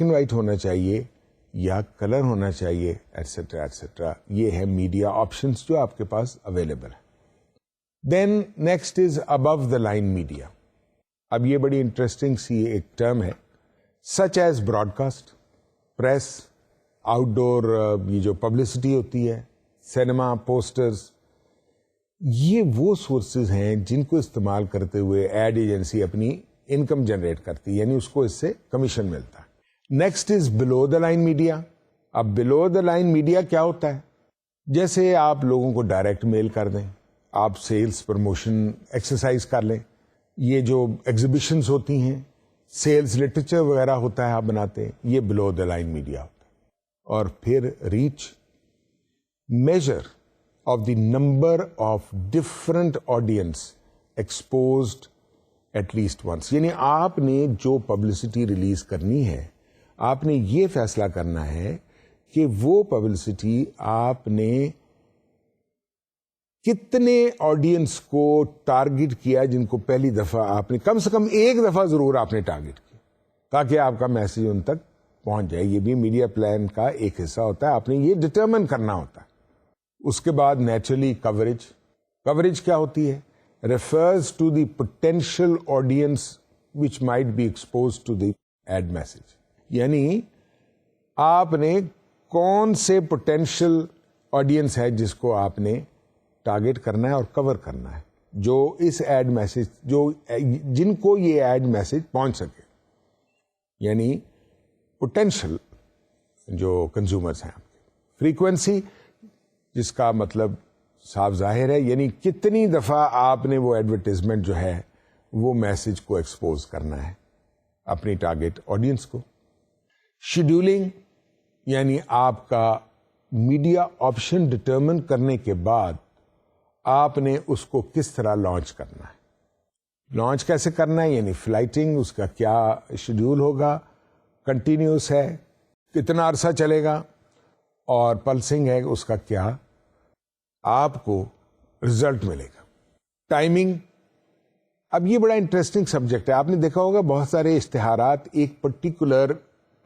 وائٹ ہونا چاہیے یا کلر ہونا چاہیے, ایٹسٹرا ایٹسٹرا. یہ ہے میڈیا آپشنس جو آپ کے پاس اویلیبل ہے. Then next is above the line media. اب یہ بڑی انٹرسٹنگ سی ایک ٹرم ہے, such as broadcast, press, outdoor, یہ جو پبلسٹی ہوتی ہے, سینما, پوسٹرز, یہ وہ سورسز ہیں جن کو استعمال کرتے ہوئے ایڈ ایجنسی اپنی انکم جنریٹ کرتی ہے, یعنی اس کو اس سے کمیشن ملتا ہے. Next is below the line media. اب بلو دا لائن میڈیا کیا ہوتا ہے؟ جیسے آپ لوگوں کو ڈائریکٹ میل کر دیں, آپ سیلز پروموشن ایکسرسائز کر لیں, یہ جو ایگزیبیشنز ہوتی ہیں, سیلز لٹریچر وغیرہ ہوتا ہے آپ بناتے ہیں, یہ بلو دا لائن میڈیا ہوتا ہے. اور پھر reach, measure of the number of different audience exposed at least once, یعنی آپ نے جو پبلسٹی ریلیز کرنی ہے آپ نے یہ فیصلہ کرنا ہے کہ وہ پبلسٹی آپ نے کتنے آڈینس کو ٹارگٹ کیا جن کو پہلی دفعہ آپ نے کم سے کم ایک دفعہ ضرور آپ نے ٹارگٹ کیا تاکہ آپ کا میسج ان تک پہنچ جائے. یہ بھی میڈیا پلان کا ایک حصہ ہوتا ہے, آپ نے یہ ڈٹرمن کرنا ہوتا ہے. اس کے بعد نیچرلی کوریج. کوریج کیا ہوتی ہے؟ Refers to the potential audience which might be expose to the ad message, یعنی آپ نے کون سے پوٹینشیل آڈینس ہے جس کو آپ نے ٹارگٹ کرنا ہے اور کور کرنا ہے, جو اس ایڈ میسج جن کو یہ ایڈ میسج پہنچ سکے, یعنی پوٹینشیل جو کنزیومرز ہیں. فریکوینسی, جس کا مطلب صاف ظاہر ہے, یعنی کتنی دفعہ آپ نے وہ ایڈورٹیزمنٹ جو ہے وہ میسج کو ایکسپوز کرنا ہے اپنی ٹارگٹ آڈینس کو. شیڈیولنگ, یعنی آپ کا میڈیا آپشن ڈٹرمن کرنے کے بعد آپ نے اس کو کس طرح لانچ کرنا ہے. لانچ کیسے کرنا ہے, یعنی فلائٹنگ, اس کا کیا شیڈیول ہوگا, کنٹینیوس ہے, کتنا عرصہ چلے گا, اور پلسنگ ہے, اس کا کیا آپ کو رزلٹ ملے گا. ٹائمنگ, اب یہ بڑا انٹرسٹنگ سبجیکٹ ہے. آپ نے دیکھا ہوگا بہت سارے اشتہارات ایک پرٹیکولر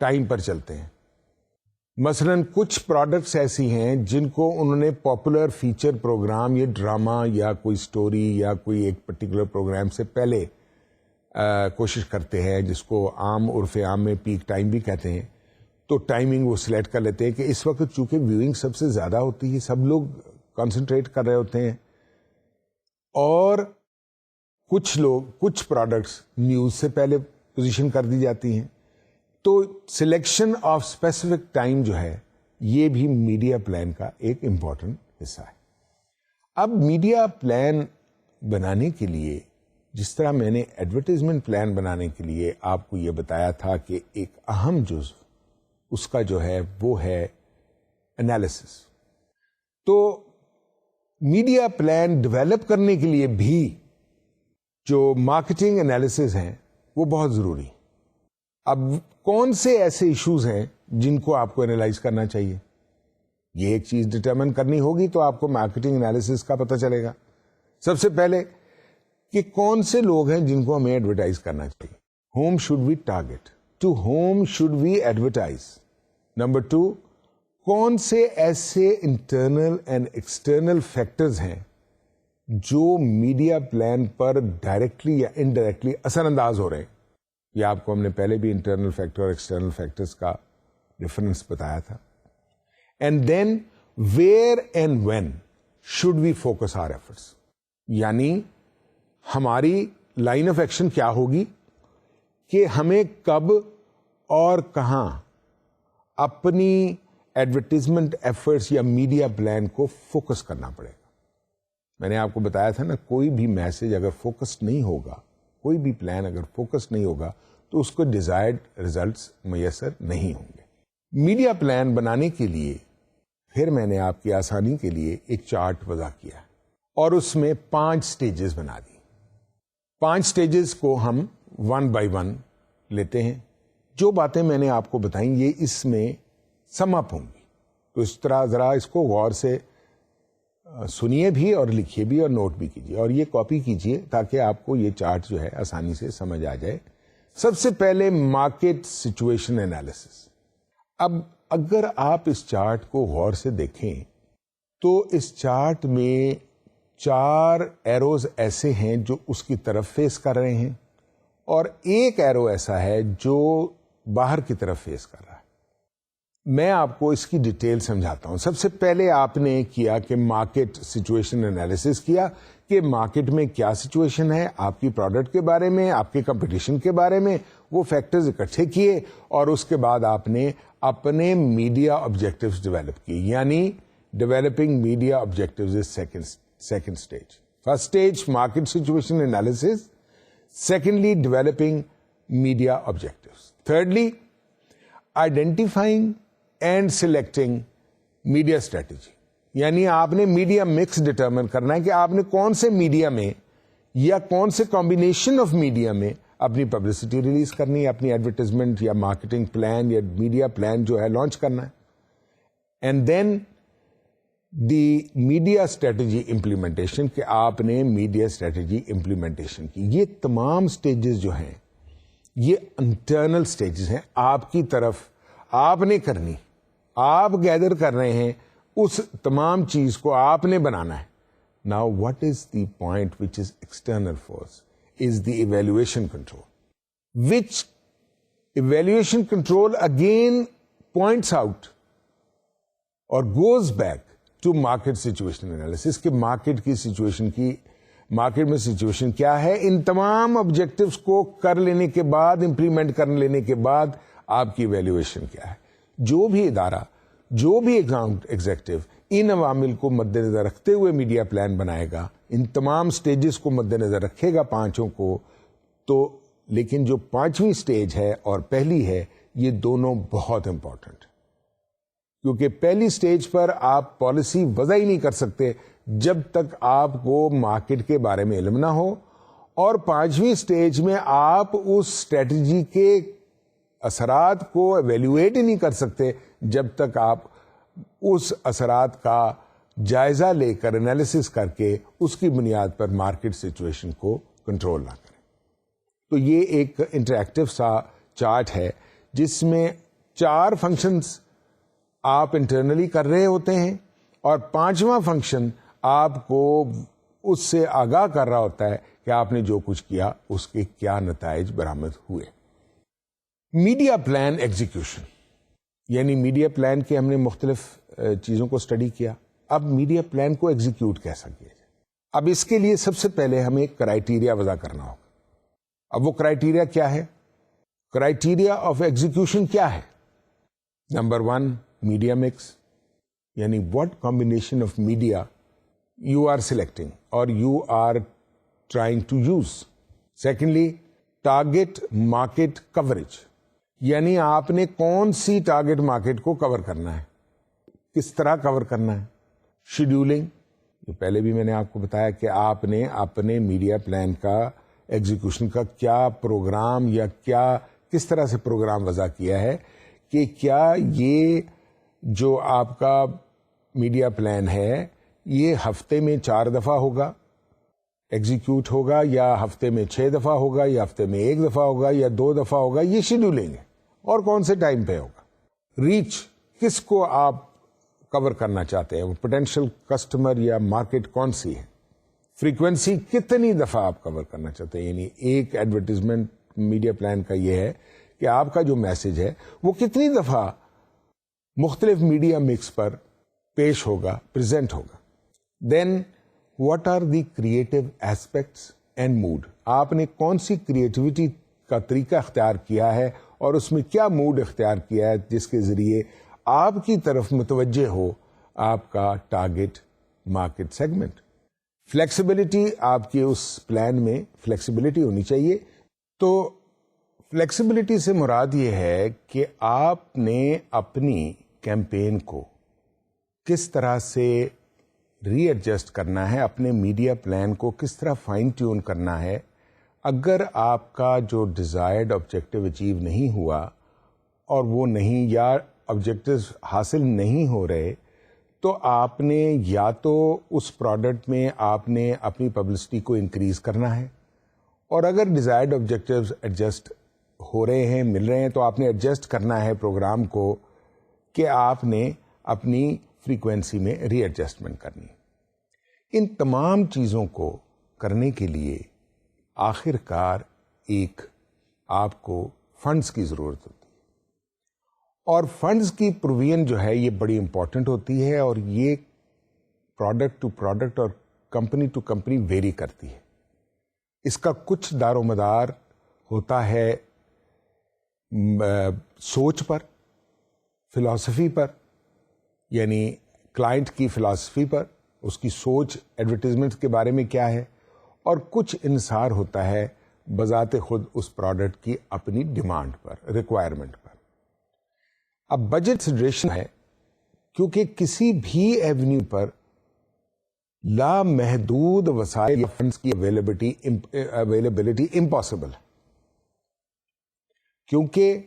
ٹائم پر چلتے ہیں. مثلا کچھ پروڈکٹس ایسی ہیں جن کو انہوں نے پاپولر فیچر پروگرام یا ڈرامہ یا کوئی سٹوری یا کوئی ایک پرٹیکولر پروگرام سے پہلے کوشش کرتے ہیں, جس کو عام عرف عام میں پیک ٹائم بھی کہتے ہیں. تو ٹائمنگ وہ سلیکٹ کر لیتے ہیں کہ اس وقت چونکہ ویونگ سب سے زیادہ ہوتی ہے, سب لوگ کنسنٹریٹ کر رہے ہوتے ہیں, اور کچھ پروڈکٹس نیوز سے پہلے پوزیشن کر دی جاتی ہیں. تو سلیکشن آف اسپیسیفک ٹائم جو ہے یہ بھی میڈیا پلان کا ایک امپورٹنٹ حصہ ہے. اب میڈیا پلان بنانے کے لیے جس طرح میں نے ایڈورٹائزمنٹ پلان بنانے کے لیے آپ کو یہ بتایا تھا کہ ایک اہم جزو اس کا جو ہے وہ ہے انالیسس، تو میڈیا پلان ڈیولپ کرنے کے لیے بھی جو مارکیٹنگ انالیسس ہیں وہ بہت ضروری. اب کون سے ایسے ایشوز ہیں جن کو آپ کو انالائز کرنا چاہیے، یہ ایک چیز ڈٹرمن کرنی ہوگی تو آپ کو مارکیٹنگ انالیسس کا پتہ چلے گا. سب سے پہلے کہ کون سے لوگ ہیں جن کو ہمیں ایڈورٹائز کرنا چاہیے. Whom should we target, to whom should we advertise. Number 2، کون سے ایسے انٹرنل اینڈ ایکسٹرنل فیکٹرز ہیں جو میڈیا پلان پر ڈائریکٹلی یا انڈائریکٹلی اثر انداز ہو رہے ہیں. یہ آپ کو ہم نے پہلے بھی انٹرنل فیکٹر اور ایکسٹرنل فیکٹرز کا ڈفرنس بتایا تھا. And then where and when should we focus our efforts, یعنی ہماری لائن آف ایکشن کیا ہوگی کہ ہمیں کب اور کہاں اپنی ایڈورٹیزمنٹ ایفرٹس یا میڈیا پلان کو فوکس کرنا پڑے گا. میں نے آپ کو بتایا تھا نا، کوئی بھی میسج اگر فوکس نہیں ہوگا، کوئی بھی پلان اگر فوکس نہیں ہوگا تو اس کو ڈیزائرڈ ریزلٹس میسر نہیں ہوں گے. میڈیا پلان بنانے کے لیے پھر میں نے آپ کی آسانی کے لیے ایک چارٹ وضع کیا اور اس میں 5 سٹیجز بنا دی. 5 سٹیجز کو ہم 1 بائی 1 لیتے ہیں. جو باتیں میں نے آپ کو بتائیں یہ اس میں سم اپ ہوں گی، تو اس طرح ذرا اس کو غور سے سنیے بھی اور لکھیے بھی اور نوٹ بھی کیجیے اور یہ کاپی کیجیے تاکہ آپ کو یہ چارٹ جو ہے آسانی سے سمجھ آ جائے. سب سے پہلے مارکیٹ سچویشن انالیسس. اب اگر آپ اس چارٹ کو غور سے دیکھیں تو اس چارٹ میں 4 ایروز ایسے ہیں جو اس کی طرف فیس کر رہے ہیں اور ایک ایرو ایسا ہے جو باہر کی طرف فیس کر رہا ہے. میں آپ کو اس کی ڈیٹیل سمجھاتا ہوں. سب سے پہلے آپ نے کیا کہ مارکیٹ سچویشن انالیسس کیا کہ مارکیٹ میں کیا سچویشن ہے، آپ کی پروڈکٹ کے بارے میں، آپ کے کمپٹیشن کے بارے میں. وہ فیکٹرز اکٹھے کیے اور اس کے بعد آپ نے اپنے میڈیا آبجیکٹیوز ڈیولپ کیے، یعنی developing media objectives is second stage. First stage market situation analysis, secondly developing media objectives, thirdly identifying and selecting media strategy. یعنی آپ نے میڈیا مکس ڈٹرمن کرنا ہے کہ آپ نے کون سے میڈیا میں یا کون سے کمبینیشن آف میڈیا میں اپنی پبلسٹی ریلیز کرنی ہے، اپنی ایڈورٹائزمنٹ یا مارکیٹنگ پلان یا میڈیا پلان جو ہے لانچ کرنا ہے. And then the media strategy implementation, کہ آپ نے میڈیا اسٹریٹجی امپلیمنٹیشن کی. یہ تمام سٹیجز جو ہیں یہ انٹرنل سٹیجز ہیں، آپ کی طرف آپ نے کرنی، آپ گیدر کر رہے ہیں، اس تمام چیز کو آپ نے بنانا ہے. Now what is the point which is external force is the evaluation control, which evaluation control again points out or goes back to market situation analysis کہ مارکیٹ کی سچویشن کی، مارکیٹ میں سچویشن کیا ہے. ان تمام آبجیکٹیوز کو کر لینے کے بعد، امپلیمنٹ کر لینے کے بعد آپ کی ایویلویشن کیا ہے. جو بھی ادارہ، جو بھی ایگزیکٹو ان عوامل کو مد نظر رکھتے ہوئے میڈیا پلان بنائے گا، ان تمام سٹیجز کو مد نظر رکھے گا، 5 کو، تو لیکن جو 5ویں سٹیج ہے اور پہلی ہے، یہ دونوں بہت امپورٹنٹ، کیونکہ پہلی سٹیج پر آپ پالیسی وضع ہی نہیں کر سکتے جب تک آپ کو مارکیٹ کے بارے میں علم نہ ہو، اور 5ویں سٹیج میں آپ اس اسٹریٹجی کے اثرات کو ایویلویٹ ہی نہیں کر سکتے جب تک آپ اس اثرات کا جائزہ لے کر، انالیسس کر کے اس کی بنیاد پر مارکیٹ سچویشن کو کنٹرول نہ کریں. تو یہ ایک انٹریکٹیو سا چارٹ ہے جس میں 4 فنکشنز آپ انٹرنلی کر رہے ہوتے ہیں اور 5واں فنکشن آپ کو اس سے آگاہ کر رہا ہوتا ہے کہ آپ نے جو کچھ کیا اس کے کیا نتائج برآمد ہوئے. میڈیا پلان ایگزیکیوشن، یعنی میڈیا پلان کے ہم نے مختلف چیزوں کو اسٹڈی کیا. اب میڈیا پلان کو ایگزیکیوٹ کیسا کیا جائے؟ اب اس کے لیے سب سے پہلے ہمیں ایک کرائیٹیریا وضع کرنا ہوگا. اب وہ کرائیٹیریا کیا ہے؟ کرائیٹیریا آف ایگزیکیوشن کیا ہے؟ نمبر 1 میڈیا مکس، یعنی what combination of media you are selecting اور you are trying to use. Secondly target market coverage, یعنی آپ نے کون سی ٹارگٹ مارکیٹ کو کور کرنا ہے، کس طرح کور کرنا ہے. شیڈیولنگ، پہلے بھی میں نے آپ کو بتایا کہ آپ نے اپنے میڈیا پلان کا ایگزیکیوشن کا کیا پروگرام یا کس طرح سے پروگرام وضع کیا ہے کہ کیا یہ جو آپ کا میڈیا پلان ہے یہ ہفتے میں 4 دفعہ ہوگا ایگزیکیوٹ ہوگا، یا ہفتے میں 6 دفعہ ہوگا، یا ہفتے میں 1 دفعہ ہوگا، یا 2 دفعہ ہوگا. یہ شیڈیولنگ ہے. اور کون سے ٹائم پہ ہوگا. ریچ، کس کو آپ کور کرنا چاہتے ہیں، وہ پوٹینشیل کسٹمر یا مارکیٹ کون سی ہے. فریکوینسی، کتنی دفعہ آپ کور کرنا چاہتے ہیں، یعنی ایک ایڈورٹیزمنٹ میڈیا پلان کا یہ ہے کہ آپ کا جو میسج ہے وہ کتنی دفعہ مختلف میڈیا مکس پر پیش ہوگا، پریزنٹ ہوگا. Then what are the creative aspects and mode, آپ نے کون سی کریٹیوٹی کا طریقہ اختیار کیا ہے اور اس میں کیا موڈ اختیار کیا ہے جس کے ذریعے آپ کی طرف متوجہ ہو آپ کا ٹارگٹ مارکیٹ سیگمنٹ. فلیکسیبلٹی، آپ کے اس پلان میں فلیکسیبلٹی ہونی چاہیے. تو فلیکسیبلٹی سے مراد یہ ہے کہ آپ نے اپنی کیمپین کو کس طرح سے ری ایڈجسٹ کرنا ہے، اپنے میڈیا پلان کو کس طرح فائن ٹیون کرنا ہے. اگر آپ کا جو ڈیزائرڈ آبجیکٹو اچیو نہیں ہوا اور وہ نہیں، یا آبجیکٹوز حاصل نہیں ہو رہے، تو آپ نے یا تو اس پروڈکٹ میں آپ نے اپنی پبلسٹی کو انکریز کرنا ہے، اور اگر ڈیزائرڈ آبجیکٹوز ایڈجسٹ ہو رہے ہیں، مل رہے ہیں، تو آپ نے ایڈجسٹ کرنا ہے پروگرام کو کہ آپ نے اپنی فریکوینسی میں ری ایڈجسٹمنٹ کرنی. ان تمام چیزوں کو کرنے کے لیے آخر کار ایک آپ کو فنڈز کی ضرورت ہوتی ہے، اور فنڈز کی پروویژن جو ہے یہ بڑی امپورٹنٹ ہوتی ہے، اور یہ پروڈکٹ ٹو پروڈکٹ اور کمپنی ٹو کمپنی ویری کرتی ہے. اس کا کچھ دار و مدار ہوتا ہے سوچ پر، فلاسفی پر، یعنی کلائنٹ کی فلاسفی پر، اس کی سوچ ایڈورٹیزمنٹ کے بارے میں کیا ہے، اور کچھ انحصار ہوتا ہے بذات خود اس پروڈکٹ کی اپنی ڈیمانڈ پر، ریکوائرمنٹ پر. اب بجٹ کنسیڈریشن ہے، کیونکہ کسی بھی ایونیو پر لامحدود وسائل یا فنڈز کی اویلیبلٹی امپاسبل ہے، کیونکہ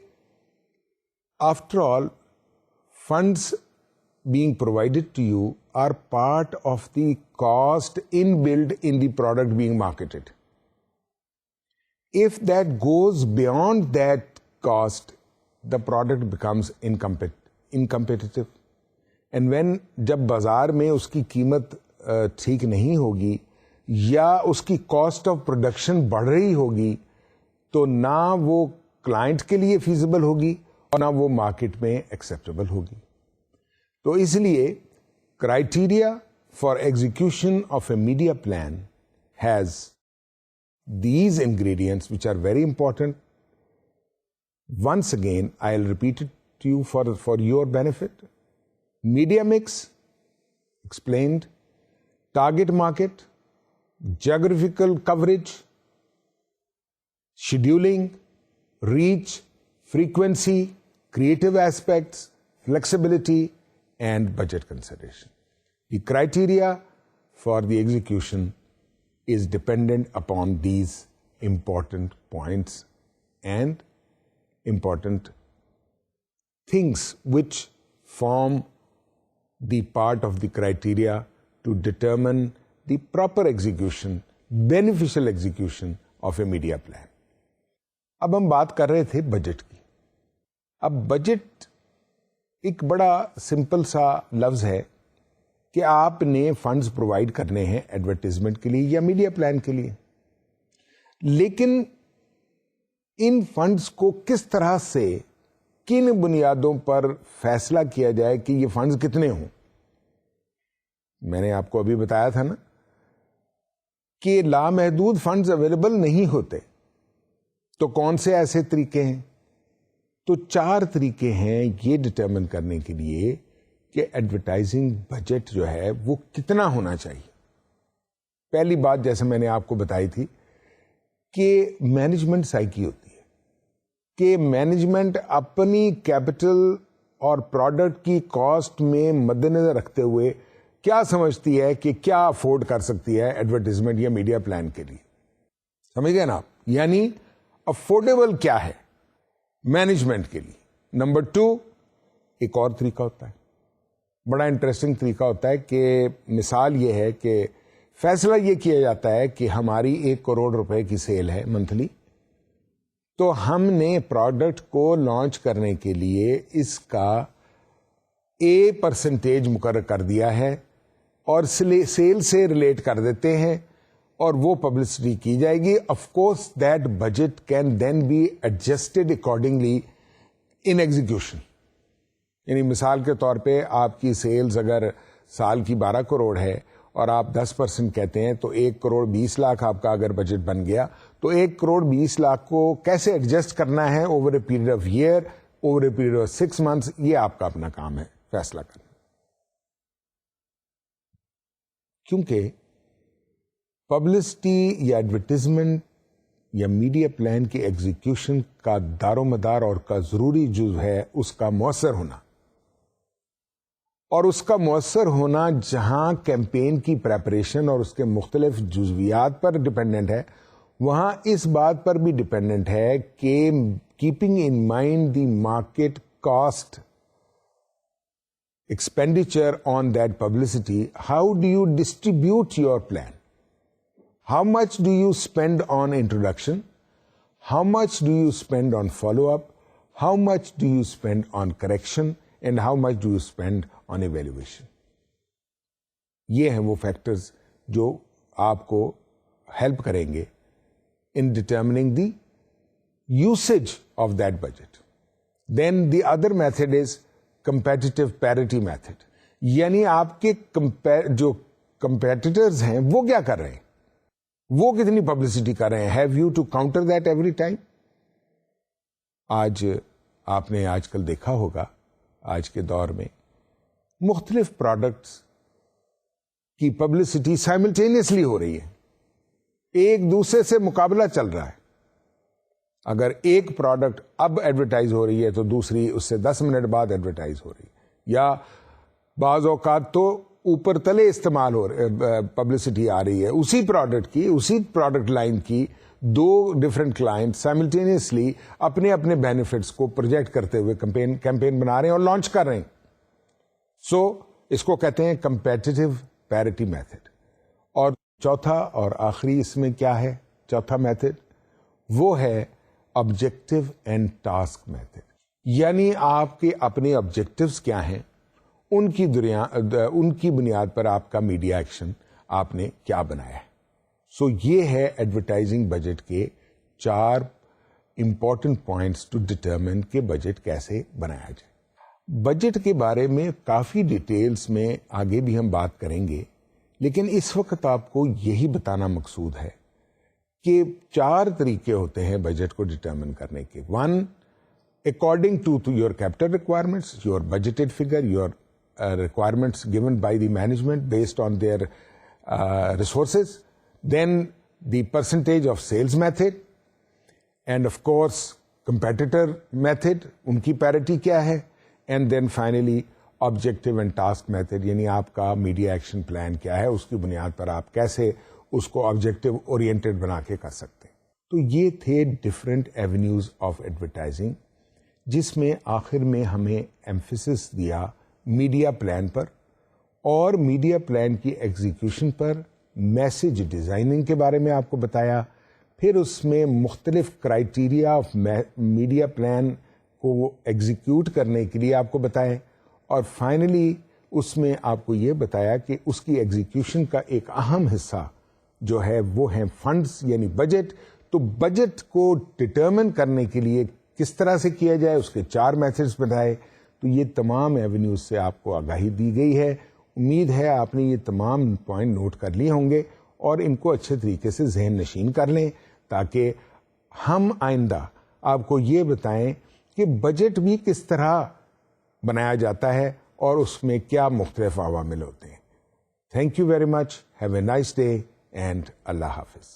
after all funds being provided to you are part of the cost inbuilt in the product being marketed. If that goes beyond that cost, the product becomes incompetitive. And when جب بازار میں اس کی قیمت ٹھیک نہیں ہوگی یا اس کی کاسٹ آف پروڈکشن بڑھ رہی ہوگی، تو نہ وہ کلائنٹ کے لیے فیزیبل ہوگی اور نہ وہ مارکیٹ میں ایکسیپٹیبل ہوگی. تو اس لیے criteria for execution of a media plan has these ingredients which are very important. Once again I will repeat it to you for your benefit. Media mix explained, target market, geographical coverage, scheduling, reach, frequency, creative aspects, flexibility, and budget consideration. The criteria for the execution is dependent upon these important points and important things which form the part of the criteria to determine the proper execution, beneficial execution of a media plan. اب ہم بات کر رہے تھے بجٹ کی. اب بجٹ ایک بڑا سمپل سا لفظ ہے کہ آپ نے فنڈز پرووائڈ کرنے ہیں ایڈورٹیزمنٹ کے لیے یا میڈیا پلان کے لیے، لیکن ان فنڈز کو کس طرح سے، کن بنیادوں پر فیصلہ کیا جائے کہ یہ فنڈز کتنے ہوں. میں نے آپ کو ابھی بتایا تھا نا کہ لامحدود فنڈز اویلیبل نہیں ہوتے. تو کون سے ایسے طریقے ہیں؟ تو 4 طریقے ہیں یہ ڈٹرمن کرنے کے لیے کہ ایڈورٹائزنگ بجٹ جو ہے وہ کتنا ہونا چاہیے. پہلی بات جیسے میں نے آپ کو بتائی تھی کہ مینجمنٹ سائیکی ہوتی ہے کہ مینجمنٹ اپنی کیپٹل اور پروڈکٹ کی کاسٹ میں مد نظر رکھتے ہوئے کیا سمجھتی ہے کہ کیا افورڈ کر سکتی ہے ایڈورٹیزمنٹ یا میڈیا پلان کے لیے. سمجھ گئے نا آپ؟ یعنی افورڈیبل کیا ہے مینجمنٹ کے لیے. نمبر 2 ایک اور طریقہ ہوتا ہے, بڑا انٹرسٹنگ طریقہ ہوتا ہے کہ مثال یہ ہے کہ فیصلہ یہ کیا جاتا ہے کہ ہماری 1 کروڑ روپے کی سیل ہے منتھلی, تو ہم نے پروڈکٹ کو لانچ کرنے کے لیے اس کا پرسنٹیج مقرر کر دیا ہے اور سیل سے ریلیٹ کر دیتے ہیں اور وہ پبلسٹی کی جائے گی. Of course that budget can then be adjusted accordingly in execution. یعنی مثال کے طور پہ آپ کی سیلز اگر سال کی 12 کروڑ ہے اور آپ 10% کہتے ہیں تو 1 کروڑ 20 لاکھ آپ کا اگر بجٹ بن گیا تو 1 کروڑ 20 لاکھ کو کیسے ایڈجسٹ کرنا ہے over a period of year, over a period of 6 months, یہ آپ کا اپنا کام ہے فیصلہ کرنا. کیونکہ پبلسٹی یا ایڈورٹیزمنٹ یا میڈیا پلان کی ایگزیکیوشن کا دار و مدار اور کا ضروری جزو ہے اس کا مؤثر ہونا, اور اس کا مؤثر ہونا جہاں کیمپین کی پریپریشن اور اس کے مختلف جزویات پر ڈپینڈنٹ ہے, وہاں اس بات پر بھی ڈپینڈنٹ ہے کہ keeping in mind the market cost expenditure on that publicity, how do you distribute your plan? How much do you spend on introduction? How much do you spend on follow-up? How much do you spend on correction? And how much do you spend on evaluation? یہ ہیں وہ فیکٹرز جو آپ کو ہیلپ کریں گے in determining the usage of that budget. Then the other method is competitive parity method. یعنی آپ کے جو کمپیٹیٹرز ہیں وہ کیا کر رہے ہیں, وہ کتنی پبلسٹی کر رہے ہیں. Have you to counter that every time. آج آپ نے آج کل دیکھا ہوگا آج کے دور میں مختلف پروڈکٹس کی پبلسٹی سائملٹینیسلی ہو رہی ہے, ایک دوسرے سے مقابلہ چل رہا ہے. اگر ایک پروڈکٹ اب ایڈورٹائز ہو رہی ہے تو دوسری اس سے 10 منٹ بعد ایڈورٹائز ہو رہی ہے, یا بعض اوقات تو اوپر تلے استعمال ہو رہے پبلسٹی آ رہی ہے اسی پروڈکٹ کی, اسی پروڈکٹ لائن کی 2 ڈفرنٹ کلائنٹ سائملٹینیسلی اپنے اپنے بینیفٹس کو پروجیکٹ کرتے ہوئے کیمپین بنا رہے ہیں اور لانچ کر رہے ہیں. سو اس کو کہتے ہیں کمپیٹیٹو پیرٹی میتھڈ. اور چوتھا اور آخری اس میں کیا ہے, چوتھا میتھڈ وہ ہے آبجیکٹو اینڈ ٹاسک میتھڈ. یعنی آپ کے اپنے آبجیکٹوز کیا ہیں, ان کی بنیاد پر آپ کا میڈیا ایکشن آپ نے کیا بنایا ہے. سو یہ ہے ایڈورٹائزنگ بجٹ کے 4 امپورٹنٹ پوائنٹس ٹو ڈٹرمن کہ بجٹ کیسے بنایا جائے. بجٹ کے بارے میں کافی ڈیٹیلز میں آگے بھی ہم بات کریں گے, لیکن اس وقت آپ کو یہی بتانا مقصود ہے کہ 4 طریقے ہوتے ہیں بجٹ کو ڈٹرمن کرنے کے. 1, according to your capital requirements, your budgeted figure, your requirements given by the management based on their resources. Then the percentage of sales method, and of course competitor method, ان کی پیرٹی کیا ہے, and then finally objective and task method, یعنی آپ کا میڈیا ایکشن پلان کیا ہے, اس کی بنیاد پر آپ کیسے اس کو آبجیکٹو اورینٹڈ بنا کے کر سکتے ہیں. تو یہ تھے ڈفرینٹ ایونیوز آف ایڈورٹائزنگ, جس میں آخر میں ہمیں ایمفیسس دیا میڈیا پلان پر اور میڈیا پلان کی ایگزیکیوشن پر, میسج ڈیزائننگ کے بارے میں آپ کو بتایا, پھر اس میں مختلف کرائیٹیریا آف میڈیا پلان کو ایگزیکیوٹ کرنے کے لیے آپ کو بتائیں, اور فائنلی اس میں آپ کو یہ بتایا کہ اس کی ایگزیکیوشن کا ایک اہم حصہ جو ہے وہ ہے فنڈز یعنی بجٹ. تو بجٹ کو ڈٹرمن کرنے کے لیے کس طرح سے کیا جائے اس کے 4 میتھڈز بتائے. تو یہ تمام ایونیوز سے آپ کو آگاہی دی گئی ہے. امید ہے آپ نے یہ تمام پوائنٹ نوٹ کر لیے ہوں گے اور ان کو اچھے طریقے سے ذہن نشین کر لیں, تاکہ ہم آئندہ آپ کو یہ بتائیں کہ بجٹ بھی کس طرح بنایا جاتا ہے اور اس میں کیا مختلف عوامل ہوتے ہیں. Thank you very much. Have a nice day and اللہ حافظ.